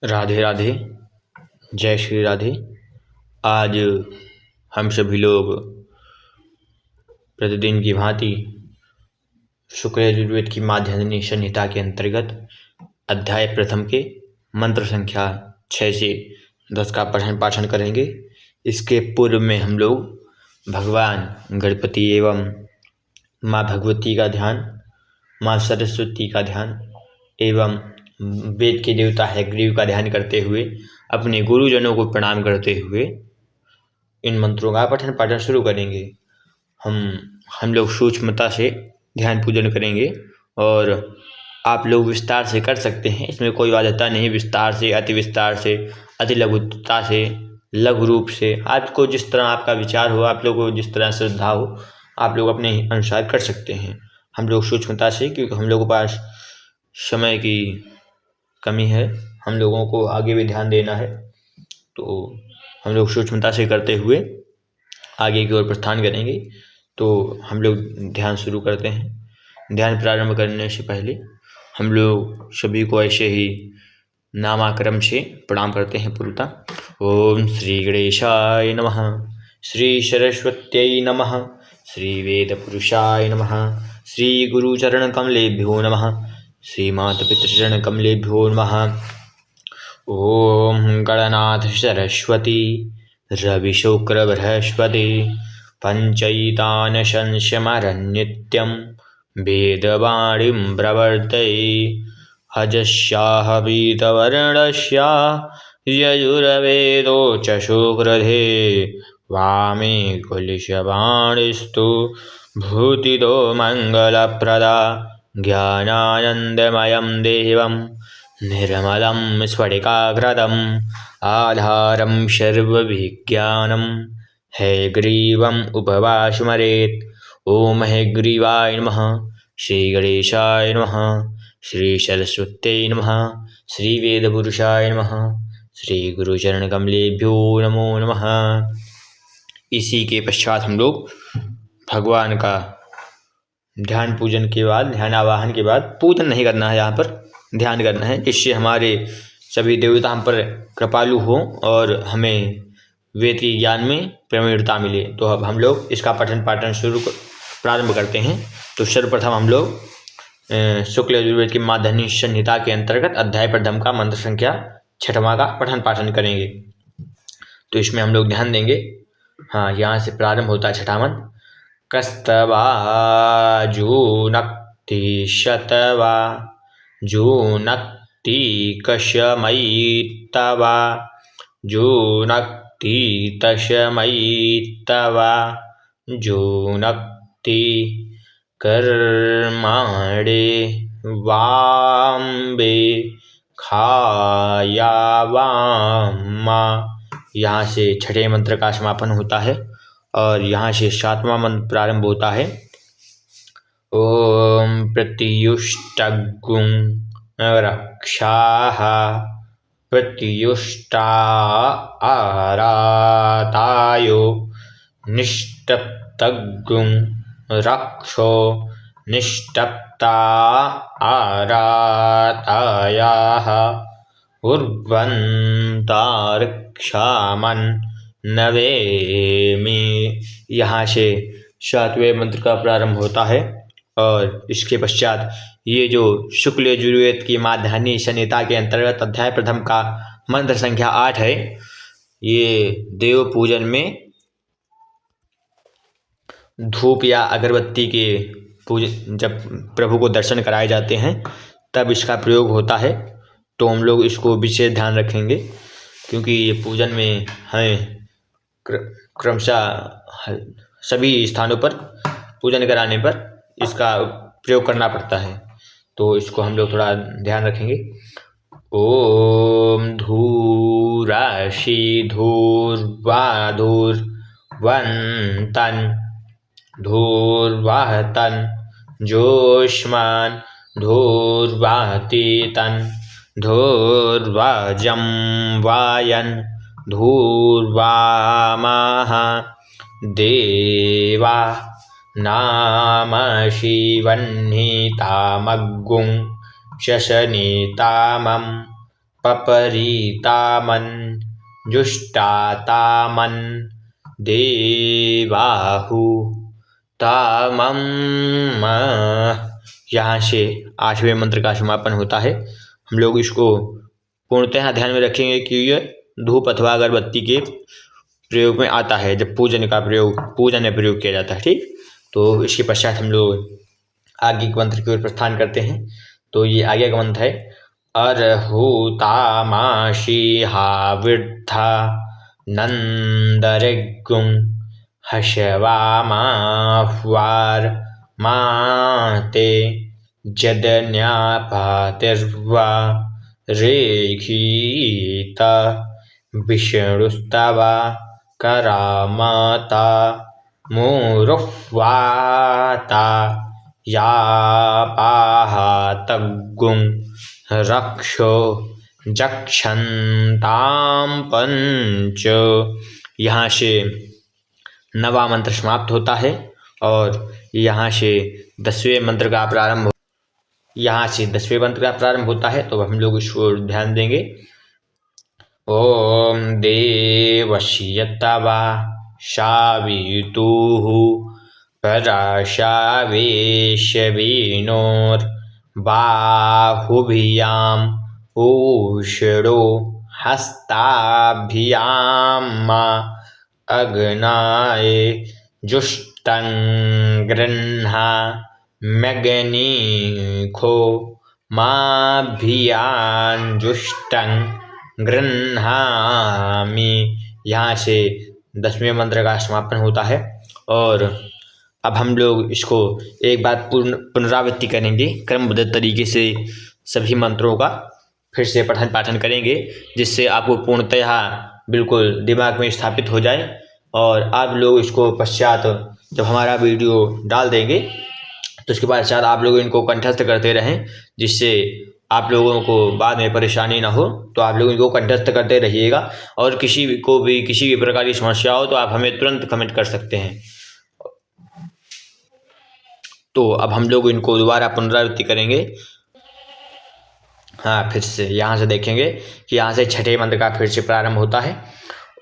राधे राधे। जय श्री राधे। आज हम सभी लोग प्रतिदिन की भांति शुक्ल यजुर्वेद की माध्याह्निनी संहिता के अंतर्गत अध्याय प्रथम के मंत्र संख्या 6 से 10 का पठन पाठन करेंगे। इसके पूर्व में हम लोग भगवान गणपति एवं माँ भगवती का ध्यान, माँ सरस्वती का ध्यान एवं वेद के देवता हयग्रीव का ध्यान करते हुए अपने गुरुजनों को प्रणाम करते हुए इन मंत्रों का पठन पाठन शुरू करेंगे। हम लोग सूक्ष्मता से ध्यान पूजन करेंगे और आप लोग विस्तार से कर सकते हैं, इसमें कोई बाध्यता नहीं। विस्तार से, अति विस्तार से, अति लघुता से, लघु रूप से, आपको जिस तरह आपका विचार हो, आप लोग को जिस तरह श्रद्धा हो, आप लोग अपने अनुसार कर सकते हैं। हम लोग सूक्ष्मता से, क्योंकि हम लोगों के पास समय की कमी है, हम लोगों को आगे भी ध्यान देना है, तो हम लोग सूक्ष्मता से करते हुए आगे की ओर प्रस्थान करेंगे। तो हम लोग ध्यान शुरू करते हैं। ध्यान प्रारंभ करने से पहले हम लोग सभी को ऐसे ही नामाक्रम से प्रणाम करते हैं पूर्वतः। ओम श्री गणेशाय नमः, श्री सरस्वत्यै नमः, श्री वेद पुरुषाय नमः, श्री गुरुचरण कमलेभ्यो नमः, श्री माता पितृचरण कमलेभ्यो नमः। ओम गणनाथ सरस्वती रवि शुक्र बृहस्पति पंचैतान संस्मरन् नित्यं वेदवाणीं प्रवर्तये। हजस्याः पीतवर्णस्य यजुर्वेदो च शुक्रधे, वामे कुलिशवाणीस्तु भूतिदो मङ्गलप्रदा। ज्ञानानन्दमयं देवं निर्मलं स्फटिकाकृतिम् आधारं सर्वविज्ञानं हयग्रीवम् उपवासमरेत्। ओम हयग्रीवाय नमः, श्री गणेशाय नमः, श्री सरस्वत्यै नमः, श्री वेदपुरुषाय नमः, श्री गुरुचरण कमलेभ्यो नमो नमः। इसी के पश्चात हम लोग भगवान का ध्यान पूजन के बाद, ध्यान आवाहन के बाद, पूजन नहीं करना है, यहाँ पर ध्यान करना है, जिससे हमारे सभी देवता हम पर कृपालु हों और हमें वेद के ज्ञान में प्रवीणता मिले। तो अब हम लोग इसका पठन पाठन प्रारंभ करते हैं। तो सर्वप्रथम हम लोग शुक्ल यजुर्वेद की माध्याह्निनी संहिता के अंतर्गत अध्याय प्रथम का मंत्र संख्या 6वां का पठन पाठन करेंगे। तो इसमें हम लोग ध्यान देंगे। हाँ, यहाँ से प्रारंभ होता है 6वां मंत्र। कस्तवा जूनक्ति शतवा जूनक्ति कशमयी तवा जूनक्ति तशमयी तवा जूनक्ति कर्माणे वाम्बे खाया वामा। यहाँ से 6ठे मंत्र का समापन होता है और यहाँ से 7वां मंत्र प्रारंभ होता है। ओम प्रत्युष्टगुं रक्षाः प्रत्युष्टा आरातायो निष्टप्तगुं रक्षो निष्टप्ता आरातायाः उर्वन्तार्क्षामन् नवेमि। यहाँ से 7वें मंत्र का प्रारंभ होता है और इसके पश्चात ये जो शुक्ल यजुर्वेद की माध्याह्निनी संहिता के अंतर्गत अध्याय प्रथम का मंत्र संख्या 8 है। ये देव पूजन में धूप या अगरबत्ती के पूजन, जब प्रभु को दर्शन कराए जाते हैं तब इसका प्रयोग होता है। तो हम लोग इसको विशेष ध्यान रखेंगे, क्योंकि ये पूजन में हमें क्रमशः सभी स्थानों पर पूजन कराने पर इसका प्रयोग करना पड़ता है। तो इसको हम लोग थोड़ा ध्यान रखेंगे। ओम धूराशि धूर्वाधूर्वन्तन् धूर्वाहतन् जोष्मान् धूर्वातीतन् धूर्वाजं वायन् धूर्वामाः देवा नामशिवह्नितामग्गुं शशनितामं पपरीतामन जुष्टातामन देवाहु तामम। यहाँ से 8वें मंत्र का समापन होता है। हम लोग इसको पूर्णतः ध्यान में रखेंगे कि यह धूप अथवा अगरबत्ती के प्रयोग में आता है, जब पूजन में प्रयोग किया जाता है। ठीक, तो इसके पश्चात हम लोग आगे के मंत्र की ओर प्रस्थान करते हैं। तो ये आगे का मंत्र है, अर्हूतामाशीहा वृद्धा नंदरिगुं हशवामाह्वार माते जदन्यापातिर्वा रेखीता विष्णुस्तवा करामता मुरुह्वाता यापाहातगुं रक्षो जक्षन्तां पंच। यहाँ से 9वां मंत्र समाप्त होता है और यहाँ से 10वें मंत्र का प्रारंभ होता है। तो हम लोग इसको ध्यान देंगे। ओम देवस्य तवा शावितुः पराशावेशविनोर बाहुभियाम ऊषणो हस्ताभियाम अग्नाय जुष्टं गृह्णा मग्नीखो माभियान जुष्टं गृह्णामि। यहाँ से 10वें मंत्र का समापन होता है और अब हम लोग इसको एक बार पुनरावृत्ति करेंगे। क्रमबद्ध तरीके से सभी मंत्रों का फिर से पठन पाठन करेंगे, जिससे आपको पूर्णतः बिल्कुल दिमाग में स्थापित हो जाए। और आप लोग इसको पश्चात जब हमारा वीडियो डाल देंगे तो उसके पश्चात आप लोग इनको कंठस्थ करते रहें, जिससे आप लोगों को बाद में परेशानी ना हो। तो आप लोग इनको कंठस्थ करते रहिएगा और किसी भी प्रकार की समस्या हो तो आप हमें तुरंत कमेंट कर सकते हैं। तो अब हम लोग इनको दोबारा पुनरावृत्ति करेंगे। हाँ, फिर से यहाँ से देखेंगे कि यहाँ से 6ठे मंत्र का फिर से प्रारंभ होता है।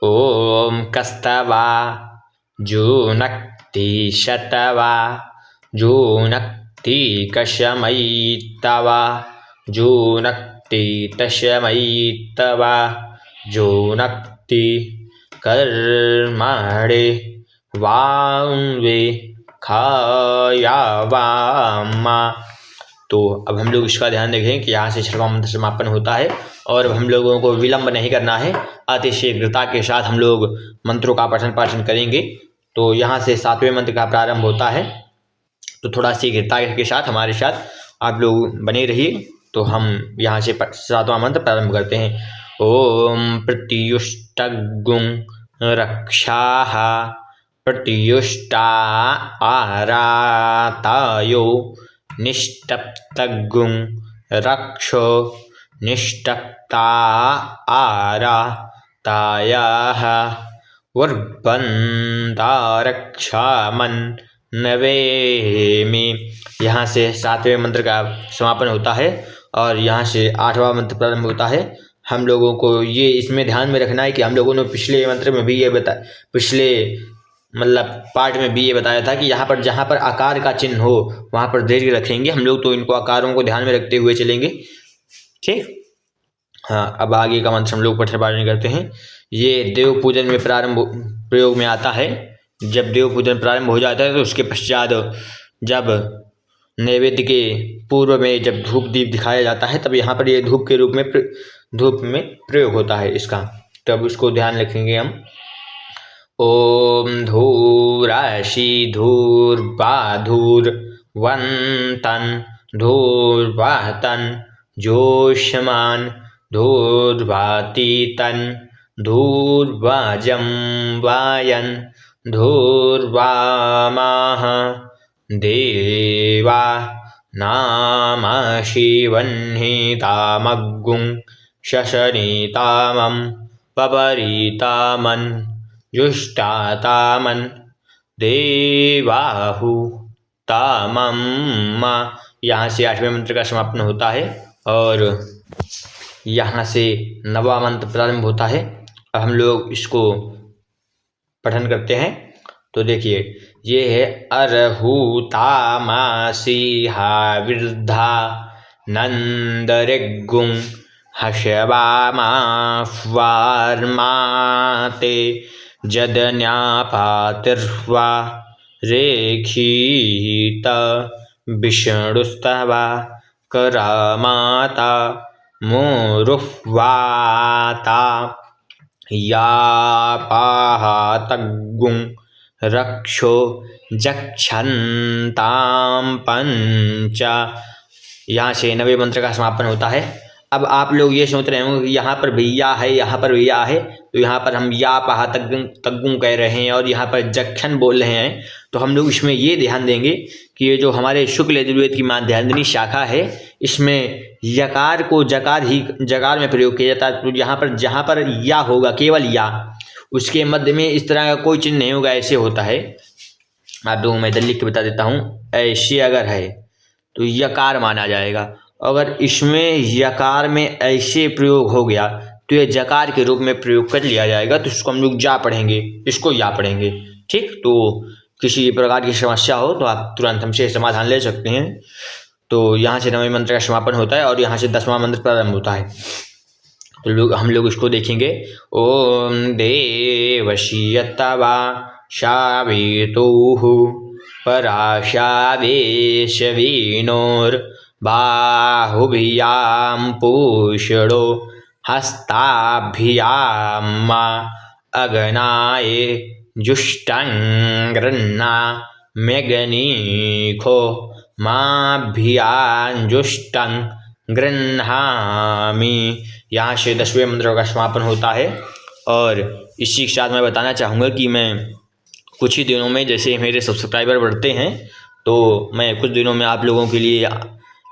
ओम कस्तवा जूनक्ति शतवा जूनक्ति कशमयितवा जूनक्ति तशमयितवा जूनक्ति कर्मणे वांवे खायावामा। तो अब हम लोग इसका ध्यान रखें कि यहाँ से 6वां मंत्र समापन होता है और अब हम लोगों को विलंब नहीं करना है, अति शीघ्रता के साथ हम लोग मंत्रों का पठन पाठन करेंगे। तो यहाँ से 7वें मंत्र का प्रारंभ होता है, तो थोड़ा शीघ्रता के साथ हमारे साथ आप लोग बने रहिए। तो हम यहाँ से 7वां मंत्र प्रारंभ करते हैं। ओम प्रत्युष्टगुं रक्षाः प्रत्युष्टा आरातायो निष्टप्तगुं रक्षो निष्टप्ता आरा तायाः उर्बन्तारक्षामन नवेमि। यहाँ से 7वें मंत्र का समापन होता है और यहाँ से 8वां मंत्र प्रारंभ होता है। हम लोगों को ये इसमें ध्यान में रखना है कि हम लोगों ने पिछले मंत्र में भी ये पिछले पार्ट में भी ये बताया था कि यहाँ पर जहाँ पर आकार का चिन्ह हो वहाँ पर दीर्घ रखेंगे हम लोग। तो इनको आकारों को ध्यान में रखते हुए चलेंगे। ठीक, हाँ, अब आगे का मंत्र हम लोग पठन पाठन करते हैं। ये देव पूजन में प्रयोग में आता है। जब देव पूजन प्रारंभ हो जाता है तो उसके पश्चात जब नैवेद्य के पूर्व में जब धूप दीप दिखाया जाता है तब यहाँ पर ये धूप के रूप में प्रयोग होता है इसका। तब उसको ध्यान रखेंगे हम। ओम धूराशि धूर्वाधूर्वन्तन धूर्वातन जोष्मान धूर्वातीतन धूर्वाजं वायन धूर्वामाह देवा नामशिवह्नितामग्गुं शशनीतामं पपरीतामन् जुष्टातामन् देवाहु तामम। यहाँ से 8वें मंत्र का समापन होता है और यहाँ से नवा मंत्र प्रारंभ होता है। अब हम लोग इसको पठन करते हैं। तो देखिए, ये है अर्हूतामासीहा वृद्धा नंदरिगुं हशवामाह्वार्माते जदन्यापातिर्वा रेखीत विष्णुस्तवा करामाता मोरुह्वाता यापाहतगुं रक्षो जक्षन्तां पंच। यहाँ से 90 मंत्र का समापन होता है। अब आप लोग ये सोच रहे होंगे कि यहाँ पर भैया है, यहाँ पर भैया है, तो यहाँ पर हम या पहा तग्गुं कह रहे हैं और यहाँ पर जक्षण बोल रहे हैं। तो हम लोग इसमें ये ध्यान देंगे कि ये जो हमारे शुक्ल यजुर्वेद की माध्यान्हिनी शाखा है, इसमें यकार को जकार में प्रयोग किया जाता है। तो यहाँ पर जहाँ पर या होगा, केवल या, उसके मध्य में इस तरह का कोई चिन्ह नहीं होगा, ऐसे होता है। आप लोगों मैं इधर लिख के बता देता हूँ। ऐसे अगर है तो यकार माना जाएगा। अगर इसमें यकार में ऐसे प्रयोग हो गया तो ये जकार के रूप में प्रयोग कर लिया जाएगा। तो इसको हम लोग जा पढ़ेंगे, इसको या पढ़ेंगे। ठीक, तो किसी प्रकार की समस्या हो तो आप तुरंत हमसे समाधान ले सकते हैं। तो यहाँ से 9वें मंत्र का समापन होता है और यहाँ से 10वां मंत्र प्रारंभ होता है। तो हम लोग इसको देखेंगे। ओम देवशीयतवा शावेतुः पराशावेशवीनोर्बाहुभियां पूषणो हस्ताभ्याम अगनाय जुष्टं गृह्णा मेघनीखो माभ्याजुष्टं गृह्णामि। यहाँ से 10वें मंत्र का समापन होता है। और इसी के साथ मैं बताना चाहूँगा कि मैं कुछ ही दिनों में, जैसे मेरे सब्सक्राइबर बढ़ते हैं, तो मैं कुछ दिनों में आप लोगों के लिए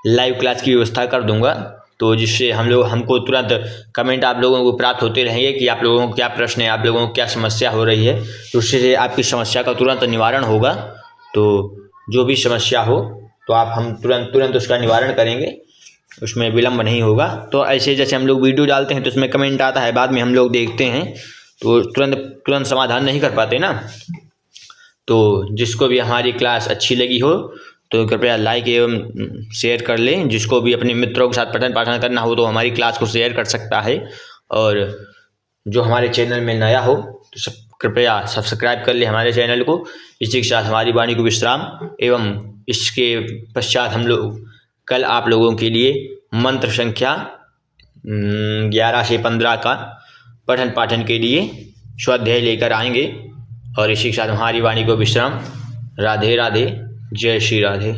लाइव क्लास की व्यवस्था कर दूंगा। तो जिससे हमको तुरंत कमेंट आप लोगों को प्राप्त होते रहेंगे कि आप लोगों को क्या प्रश्न है, आप लोगों को क्या समस्या हो रही है। तो उससे आपकी समस्या का तुरंत निवारण होगा। तो जो भी समस्या हो तो हम तुरंत उसका निवारण करेंगे, उसमें विलम्ब नहीं होगा। तो ऐसे जैसे हम लोग वीडियो डालते हैं तो उसमें कमेंट आता है, बाद में हम लोग देखते हैं तो तुरंत समाधान नहीं कर पाते ना। तो जिसको भी हमारी क्लास अच्छी लगी हो तो कृपया लाइक एवं शेयर कर लें। जिसको भी अपने मित्रों के साथ पठन पाठन करना हो तो हमारी क्लास को शेयर कर सकता है। और जो हमारे चैनल में नया हो तो कृपया सब्सक्राइब कर ले हमारे चैनल को। इसी के साथ हमारी वाणी को विश्राम। एवं इसके पश्चात हम लोग कल आप लोगों के लिए मंत्र संख्या 11 से 15 का पठन पाठन के लिए स्वाध्याय लेकर आएंगे। और इसी के साथ हमारी वाणी को विश्राम। राधे राधे, जय श्री राधे।